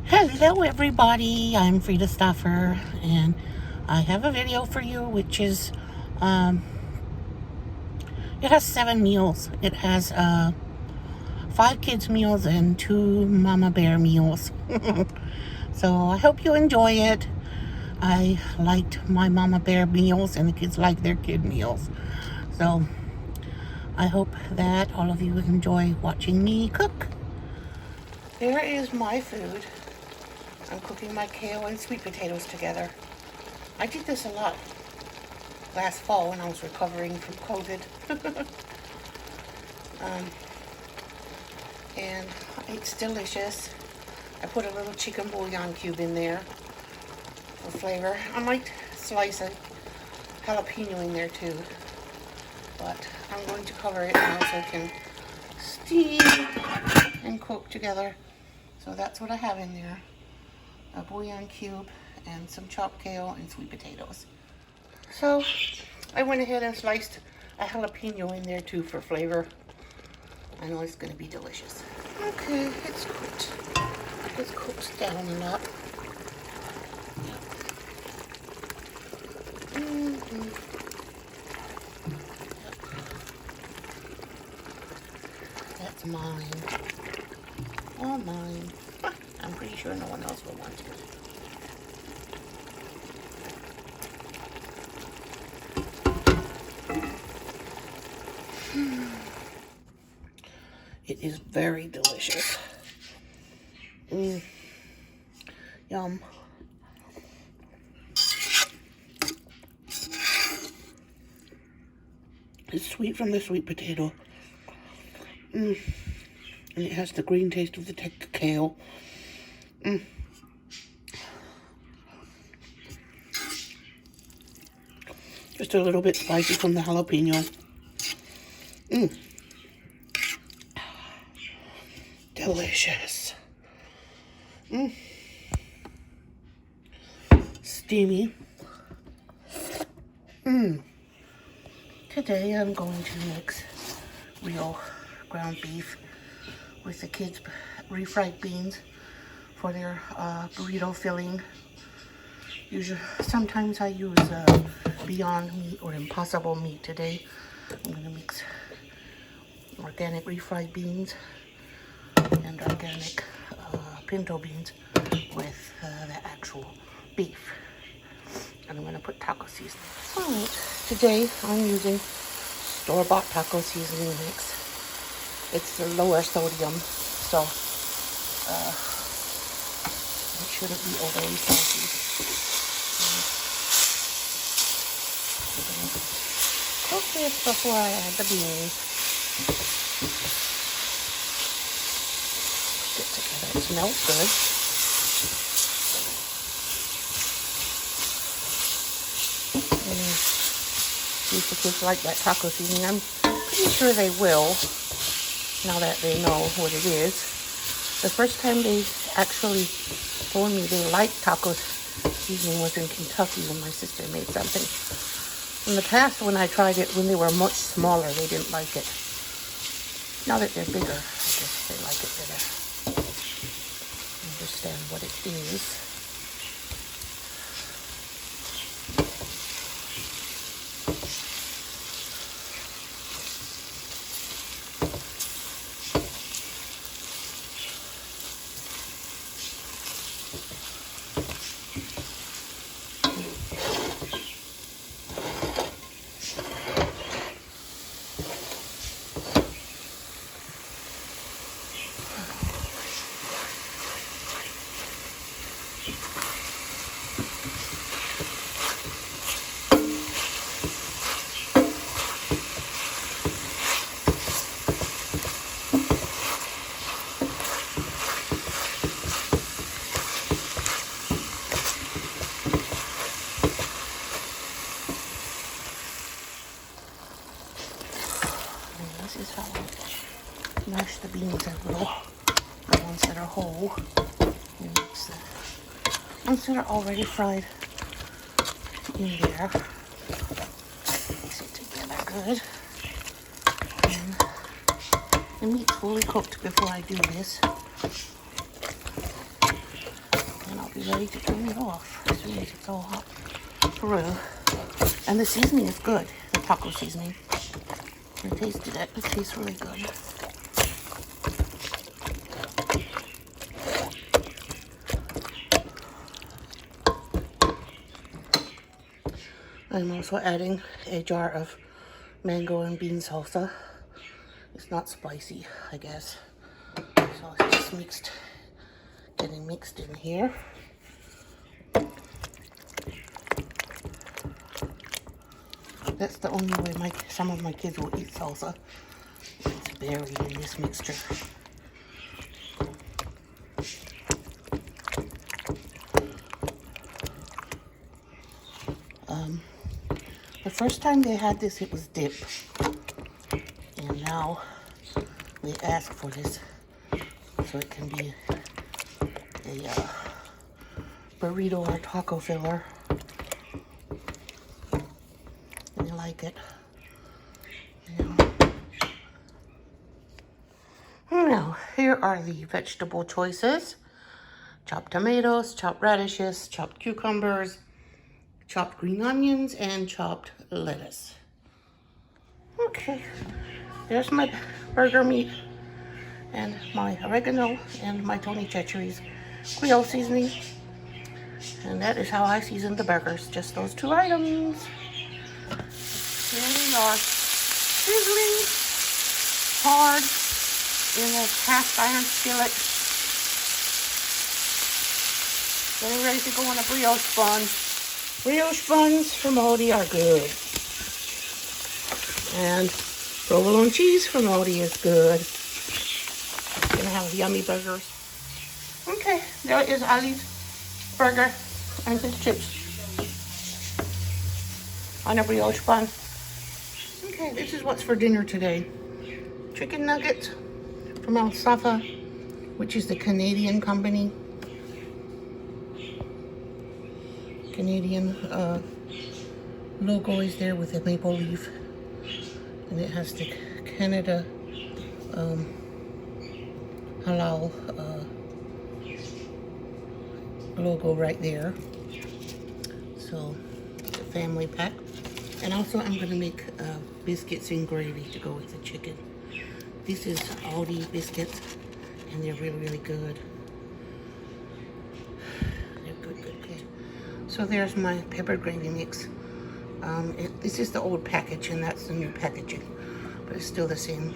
Hello everybody, I'm Frida Stoffer, and I have a video for you which is, it has 7 meals. It has 5 kids meals and 2 mama bear meals. So I hope you enjoy it. I liked my mama bear meals and the kids like their kid meals. So I hope that all of you enjoy watching me cook. There is my food. I'm cooking my kale and sweet potatoes together. I did this a lot last fall when I was recovering from COVID. And it's delicious. I put a little chicken bouillon cube in there for flavor. I might slice a jalapeno in there too, but I'm going to cover it now so it can steam and cook together. So that's what I have in there. A bouillon cube and some chopped kale and sweet potatoes. So I went ahead and sliced a jalapeno in there too for flavor. I know it's going to be delicious. Okay, it's cooked. It's cooked down and up. That's mine. All mine. I'm pretty sure no one else will want it. It is very delicious. Yum. It's sweet from the sweet potato. And it has the green taste of the kale. Just a little bit spicy from the jalapeno. Delicious. Steamy. Today I'm going to mix real ground beef with the kids' refried beans for their burrito filling. Usually, sometimes I use Beyond Meat or Impossible Meat. Today I'm going to mix organic refried beans and organic pinto beans with the actual beef. And I'm going to put taco seasoning. Alright, today I'm using store-bought taco seasoning mix. It's the lower sodium, so it shouldn't be overly salty. Cook this before I add the beans. Get together. It smells good. See if the kids like that taco seasoning. I'm pretty sure they will, now that they know what it is. The first time they actually told me they liked taco seasoning was in Kentucky when my sister made something. In the past, when I tried it, when they were much smaller, they didn't like it. Now that they're bigger, I guess they like it better. Understand what it is. This is how I mash the beans a little. The ones that are whole. And mix the ones that are already fried in there. Mix it together good. And the meat's fully cooked before I do this. ready to turn it off as soon as it's all hot through. And the seasoning is good, the taco seasoning. I tasted it. It tastes really good. I'm also adding a jar of mango and bean salsa. It's not spicy, I guess. So it's just getting mixed in here. That's the only way some of my kids will eat salsa. It's buried in this mixture. The first time they had this, it was dip. And now they ask for this so it can be a burrito or taco filler. They like it. Yeah. Now, here are the vegetable choices. Chopped tomatoes, chopped radishes, chopped cucumbers, chopped green onions, and chopped lettuce. Okay, there's my burger meat and my oregano and my Tony Chachere's Creole seasoning. And that is how I season the burgers, just those two items. Here they are, sizzling hard in a cast iron skillet. Getting ready to go on a brioche bun. Brioche buns from Aldi are good. And provolone cheese from Aldi is good. Gonna have yummy burgers. Okay, there is Ali's burger and his chips on a brioche bun. Okay, this is what's for dinner today. Chicken nuggets from Alsafa, which is the Canadian company. Canadian logo is there with a maple leaf, and it has the Canada halal logo right there. So it's a family pack. And also I'm going to make biscuits and gravy to go with the chicken. This is Aldi biscuits, and they're really, really good. So there's my pepper gravy mix. This is the old package and that's the new packaging, but it's still the same.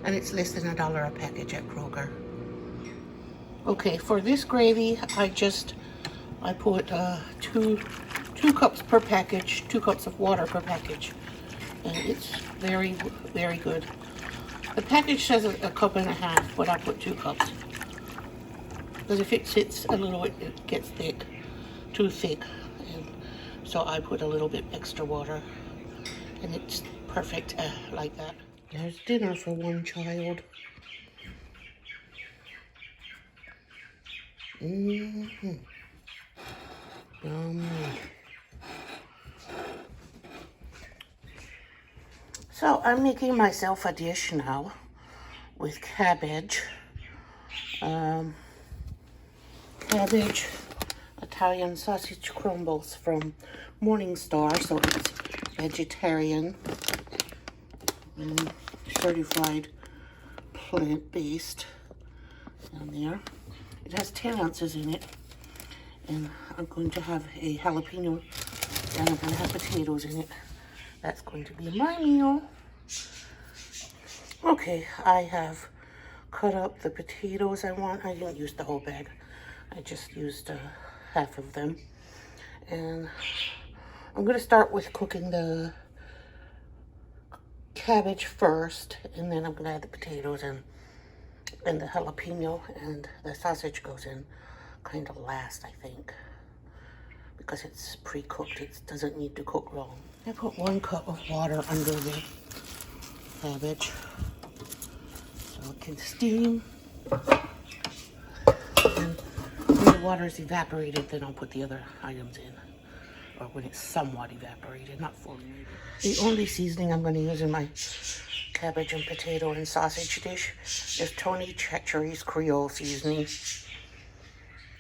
And it's less than $1 a package at Kroger. Okay, for this gravy, I put 2 cups per package, 2 cups of water per package. And it's very, very good. The package says a cup and a half, but I put 2 cups. Because if it sits a little, it gets thick. Too thick, and so I put a little bit extra water, and it's perfect like that. There's dinner for one child. Yummy. So I'm making myself a dish now with cabbage. Cabbage Italian sausage crumbles from Morningstar, so it's vegetarian and certified plant-based down there. It has 10 ounces in it, and I'm going to have a jalapeno, and I'm going to have potatoes in it. That's going to be my meal. Okay, I have cut up the potatoes I want. I didn't use the whole bag. I just used half of them. And I'm going to start with cooking the cabbage first, and then I'm going to add the potatoes and the jalapeno, and the sausage goes in kind of last, I think, because it's pre-cooked. It doesn't need to cook long. I put 1 cup of water under the cabbage so it can steam. And when the water is evaporated, then I'll put the other items in, or when it's somewhat evaporated, not fully. The only seasoning I'm going to use in my cabbage and potato and sausage dish is Tony Chachere's Creole seasoning.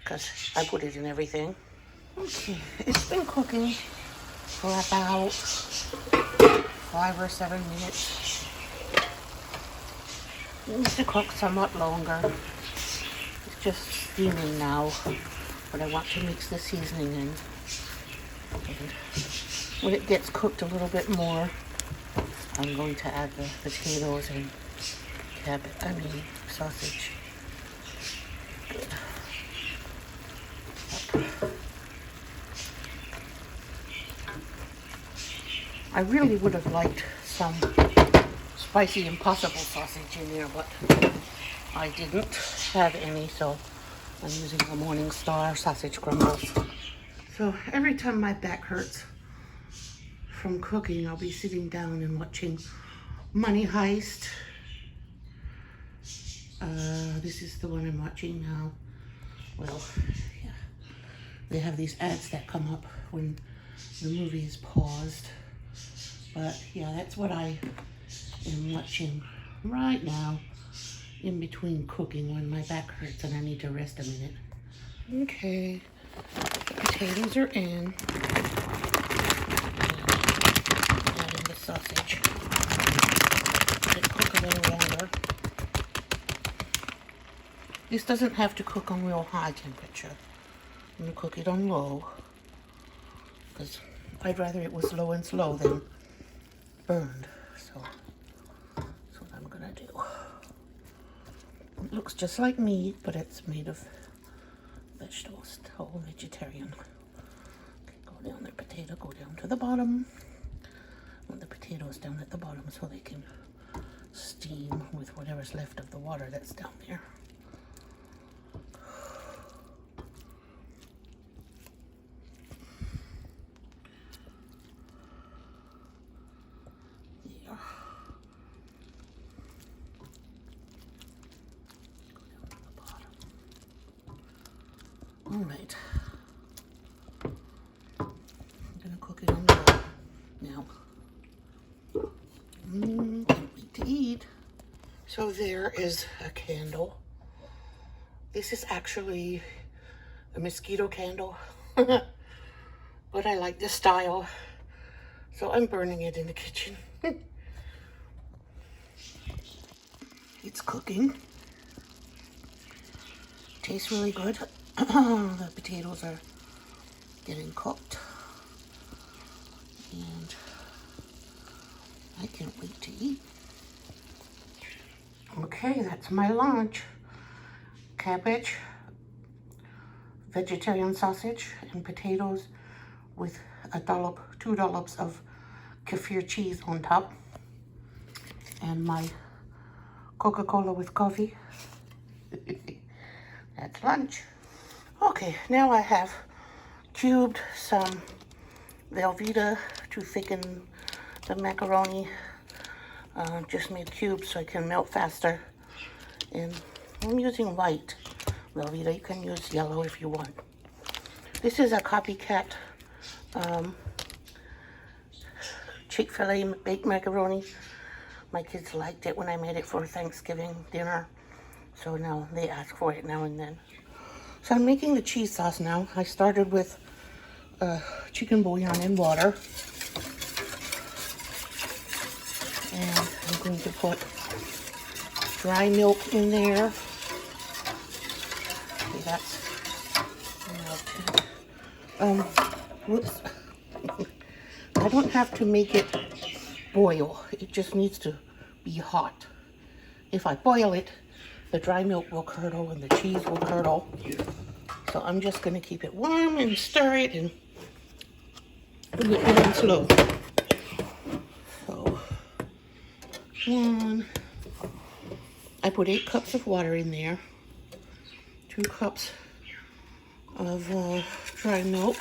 because I put it in everything. Okay, it's been cooking for about 5 or 7 minutes. It needs to cook somewhat longer. It's just steaming now, but I want to mix the seasoning in. And when it gets cooked a little bit more, I'm going to add the potatoes and sausage. Good. I really would have liked some spicy impossible sausage in there, but I didn't have any, so I'm using the Morningstar sausage crumbles. So every time my back hurts from cooking, I'll be sitting down and watching Money Heist. This is the one I'm watching now. Well, yeah. They have these ads that come up when the movie is paused. But yeah, that's what I am watching right now in between cooking when my back hurts and I need to rest a minute. Okay, the potatoes are in. Adding the sausage. Let it cook a little longer. This doesn't have to cook on real high temperature. I'm going to cook it on low because I'd rather it was low and slow than burned. So that's what I'm going to do. It looks just like meat, but it's made of vegetables, whole vegetarian. Okay, go down the potato, go down to the bottom. Want the potatoes down at the bottom so they can steam with whatever's left of the water that's down there. All right, I'm gonna cook it on low now. Can't wait to eat. So there is a candle. This is actually a mosquito candle, but I like this style, so I'm burning it in the kitchen. It's cooking. Tastes really good. The potatoes are getting cooked, and I can't wait to eat. Okay, that's my lunch. Cabbage, vegetarian sausage, and potatoes with a dollop, 2 dollops of kefir cheese on top, and my Coca-Cola with coffee. That's lunch. Okay, now I have cubed some Velveeta to thicken the macaroni. Just made cubes so I can melt faster. And I'm using white Velveeta. You can use yellow if you want. This is a copycat Chick-fil-A baked macaroni. My kids liked it when I made it for Thanksgiving dinner, so now they ask for it now and then. So I'm making the cheese sauce now. I started with chicken bouillon and water. And I'm going to put dry milk in there. Okay, that's melted. Whoops. I don't have to make it boil. It just needs to be hot. If I boil it, the dry milk will curdle and the cheese will curdle. So I'm just going to keep it warm and stir it and do it nice and slow. So, I put 8 cups of water in there, 2 cups of dry milk,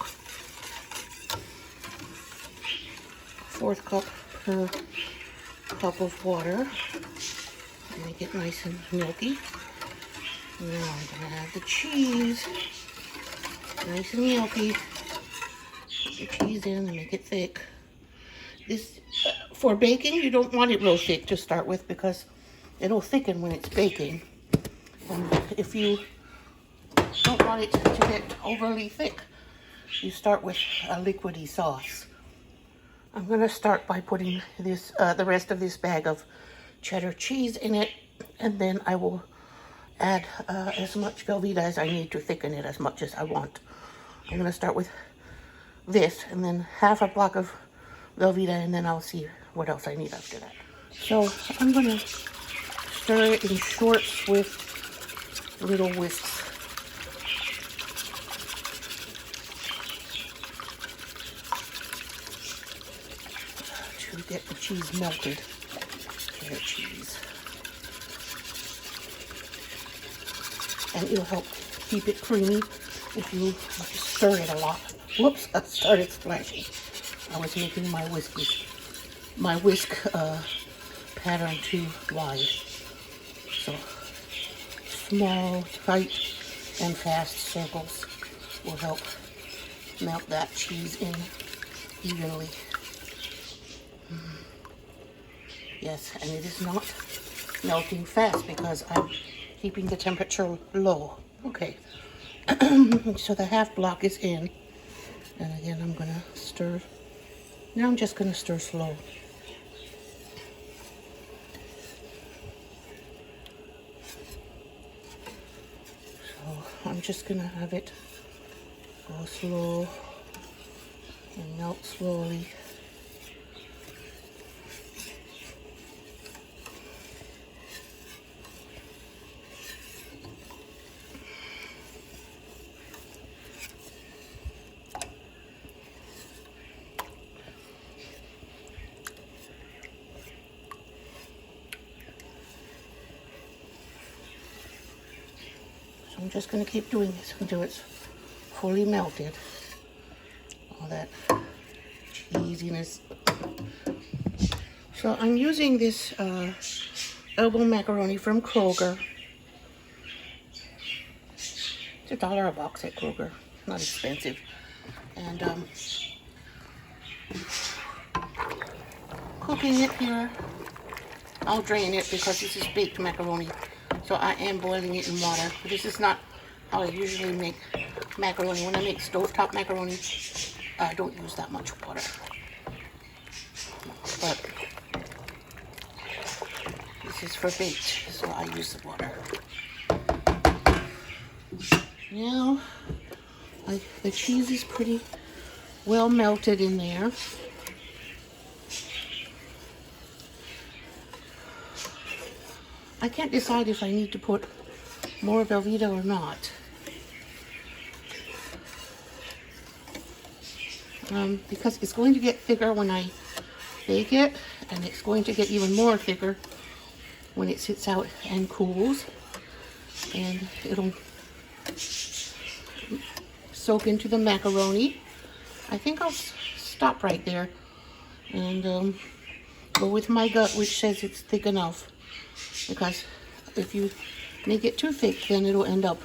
1/4 cup per cup of water. Make it nice and milky. Now I'm going to add the cheese. Nice and milky. Put the cheese in and make it thick. This, for baking, you don't want it real thick to start with because it'll thicken when it's baking. And if you don't want it to get overly thick, you start with a liquidy sauce. I'm going to start by putting this, the rest of this bag of cheddar cheese in it, and then I will add as much Velveeta as I need to thicken it as much as I want. I'm going to start with this, and then half a block of Velveeta, and then I'll see what else I need after that. So I'm going to stir it in short, swift little whisks. To get the cheese melted. Cheddar cheese. And it'll help keep it creamy if you stir it a lot. Whoops, I started splashing. I was making my whisk pattern too wide. So small, tight, and fast circles will help melt that cheese in evenly. Yes, and it is not melting fast because I'm keeping the temperature low. Okay, so the half block is in, and again I'm gonna stir. Now I'm just gonna stir slow. So I'm just gonna have it go slow and melt slowly. I'm just going to keep doing this until it's fully melted. All that cheesiness. So I'm using this elbow macaroni from Kroger. It's $1 a box at Kroger. Not expensive. And cooking it here. I'll drain it because this is baked macaroni. So I am boiling it in water. But this is not how I usually make macaroni. When I make stovetop macaroni, I don't use that much water. But this is for baked, so I use the water. Now, the cheese is pretty well melted in there. I can't decide if I need to put more Velveeta or not. Because it's going to get thicker when I bake it, and it's going to get even more thicker when it sits out and cools. And it'll soak into the macaroni. I think I'll stop right there and go with my gut, which says it's thick enough. Because if you make it too thick, then it'll end up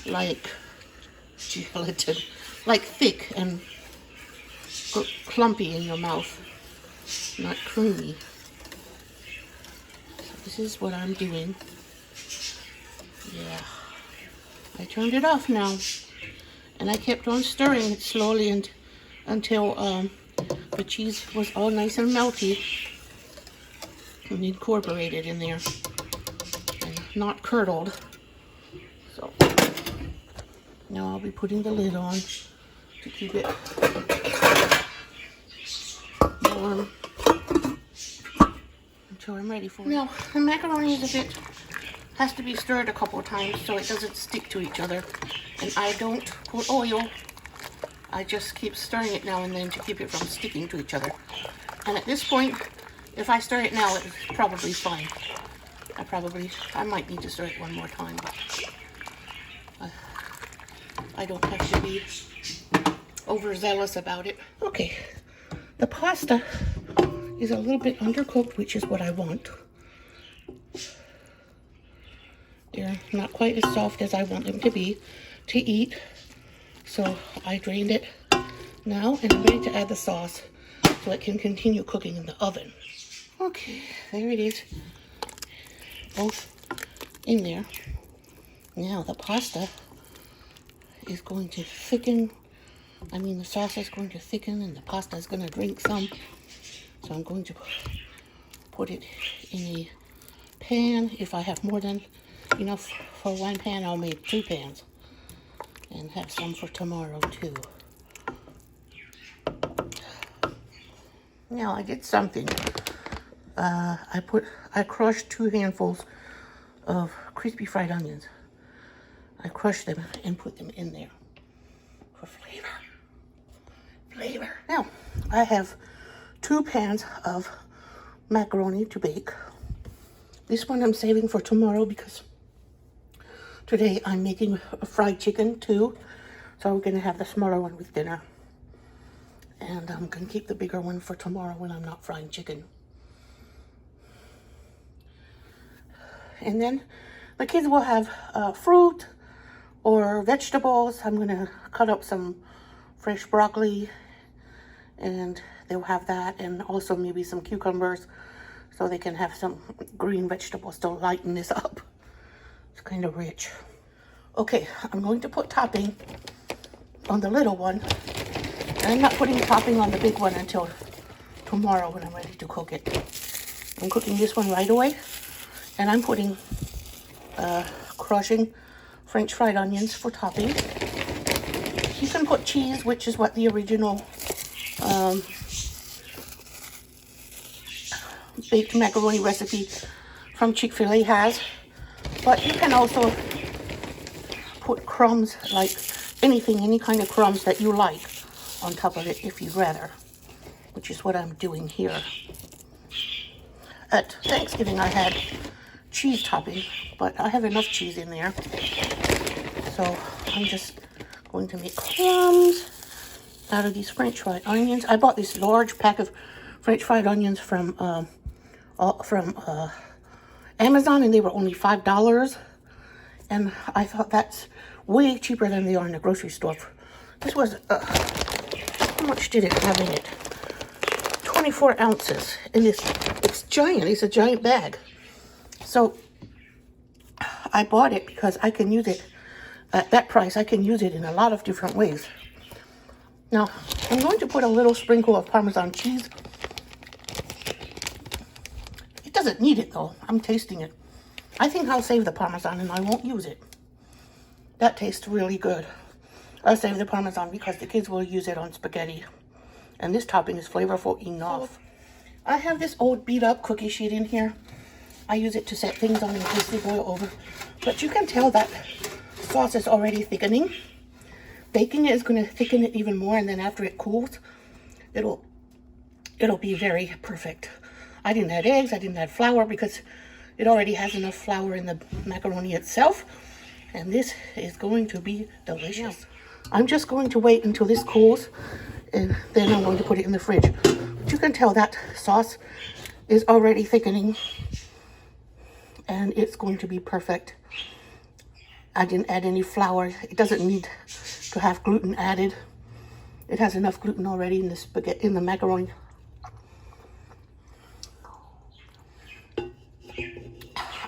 like gelatin, like thick and clumpy in your mouth, not creamy. So this is what I'm doing. Yeah, I turned it off now, and I kept on stirring it slowly until the cheese was all nice and melty and incorporated in there and not curdled. So now I'll be putting the lid on to keep it warm until I'm ready for it. Now the macaroni is has to be stirred a couple of times so it doesn't stick to each other, and I don't put oil. I just keep stirring it now and then to keep it from sticking to each other. And at this point, if I stir it now, it's probably fine. I might need to stir it one more time, but I don't have to be overzealous about it. Okay, the pasta is a little bit undercooked, which is what I want. They're not quite as soft as I want them to be to eat. So I drained it now, and I'm ready to add the sauce so it can continue cooking in the oven. Okay, there it is, both in there. Now the pasta is going to thicken. I mean, the sauce is going to thicken and the pasta is going to drink some. So I'm going to put it in a pan. If I have more than enough for one pan, I'll make 2 pans and have some for tomorrow too. Now I did something. I crushed 2 handfuls of crispy fried onions. I crushed them and put them in there for flavor. Now I have 2 pans of macaroni to bake. This one I'm saving for tomorrow because today I'm making a fried chicken too. So we're gonna have the smaller one with dinner. And I'm gonna keep the bigger one for tomorrow when I'm not frying chicken. And then the kids will have fruit or vegetables. I'm gonna cut up some fresh broccoli and they'll have that, and also maybe some cucumbers so they can have some green vegetables to lighten this up. It's kind of rich. Okay, I'm going to put topping on the little one. And I'm not putting topping on the big one until tomorrow when I'm ready to cook it. I'm cooking this one right away. And I'm putting crushing French fried onions for topping. You can put cheese, which is what the original baked macaroni recipe from Chick-fil-A has. But you can also put crumbs, like anything, any kind of crumbs that you like on top of it if you'd rather, which is what I'm doing here. At Thanksgiving I had cheese topping, but I have enough cheese in there, so I'm just going to make crumbs out of these French fried onions. I bought this large pack of French fried onions from Amazon, and they were only $5, and I thought that's way cheaper than they are in the grocery store. This was how much did it have in it? 24 ounces, and it's giant. It's a giant bag. So I bought it because I can use it at that price. I can use it in a lot of different ways. Now I'm going to put a little sprinkle of Parmesan cheese. It doesn't need it though. I'm tasting it. I think I'll save the Parmesan and I won't use it. That tastes really good. I'll save the Parmesan because the kids will use it on spaghetti. And this topping is flavorful enough. I have this old beat up cookie sheet in here. I use it to set things on in case they boil over. But you can tell that sauce is already thickening. Baking it is going to thicken it even more, and then after it cools, it'll be very perfect. I didn't add eggs, I didn't add flour because it already has enough flour in the macaroni itself. And this is going to be delicious. I'm just going to wait until this cools, and then I'm going to put it in the fridge. But you can tell that sauce is already thickening, and it's going to be perfect. I didn't add any flour. It doesn't need to have gluten added. It has enough gluten already in the spaghetti, in the macaroni.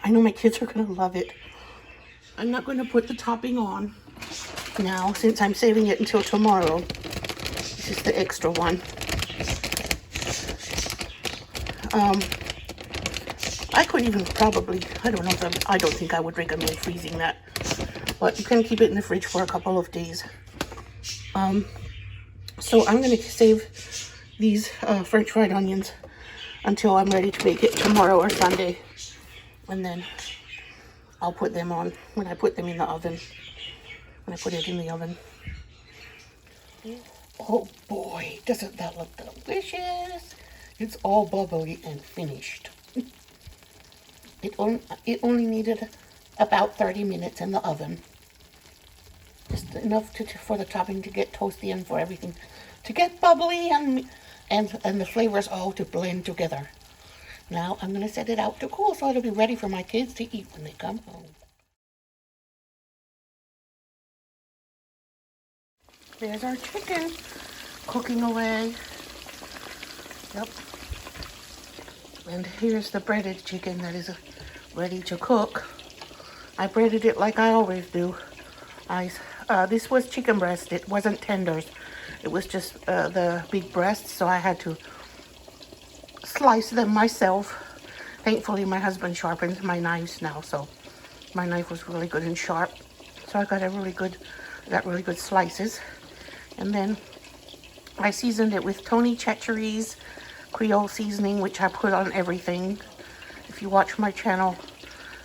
I know my kids are gonna love it. I'm not gonna put the topping on now since I'm saving it until tomorrow. This is the extra one. I could even probably, I don't know if I don't think I would recommend freezing that, but you can keep it in the fridge for a couple of days. So I'm going to save these French fried onions until I'm ready to bake it tomorrow or Sunday, and then I'll put them on when I put them in the oven, when I put it in the oven. Oh boy, doesn't that look delicious? It's all bubbly and finished. It only needed about 30 minutes in the oven. Just enough for the topping to get toasty and for everything to get bubbly and the flavors all to blend together. Now I'm going to set it out to cool so it'll be ready for my kids to eat when they come home. There's our chicken cooking away. Yep. And here's the breaded chicken that is ready to cook. I breaded it like I always do. This was chicken breast. It wasn't tenders. It was just the big breasts, so I had to slice them myself. Thankfully, my husband sharpens my knives now, so my knife was really good and sharp. So I got really good slices. And then I seasoned it with Tony Chachere's Creole seasoning, which I put on everything. If you watch my channel,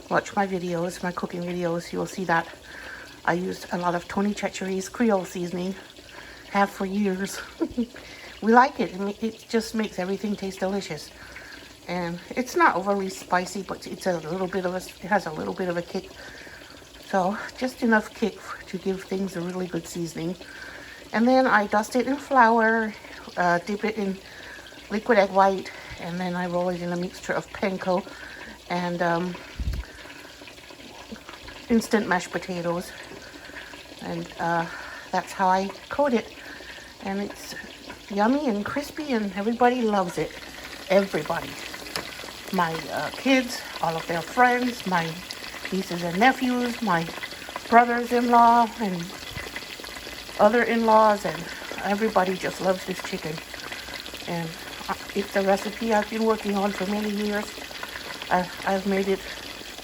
watch my videos, my cooking videos, you will see that I used a lot of Tony Chachere's Creole seasoning. Have for years. We like it. It just makes everything taste delicious. And it's not overly spicy, but it has a little bit of a kick. So just enough kick to give things a really good seasoning. And then I dust it in flour, dip it in liquid egg white, and then I roll it in a mixture of panko and instant mashed potatoes. And that's how I coat it. And it's yummy and crispy, and everybody loves it. Everybody. My kids, all of their friends, my nieces and nephews, my brothers-in-law, and other in-laws, and everybody just loves this chicken. And it's a recipe I've been working on for many years. I've made it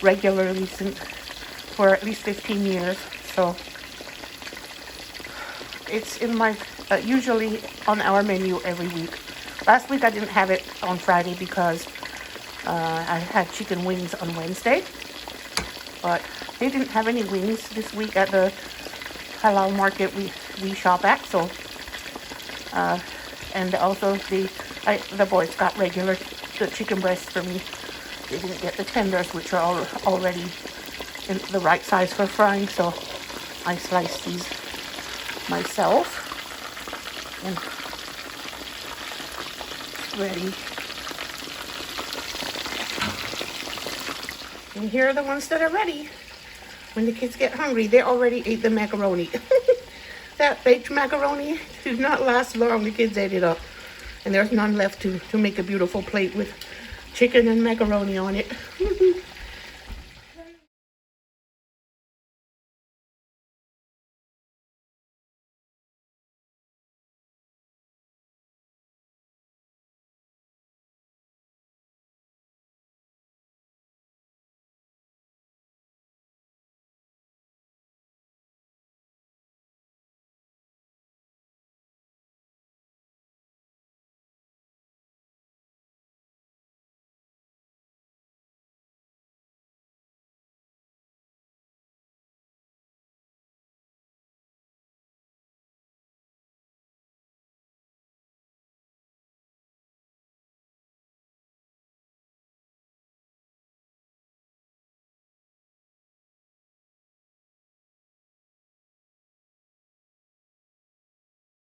regularly for at least 15 years. So it's in my usually on our menu every week. Last week I didn't have it on Friday because I had chicken wings on Wednesday, but they didn't have any wings this week at the halal market we shop at. So and also the boys got the chicken breasts for me. They didn't get the tenders, which are already in the right size for frying. So I sliced these myself. And ready. And here are the ones that are ready. When the kids get hungry, they already ate the macaroni. That baked macaroni did not last long. The kids ate it up. And there's none left to make a beautiful plate with chicken and macaroni on it.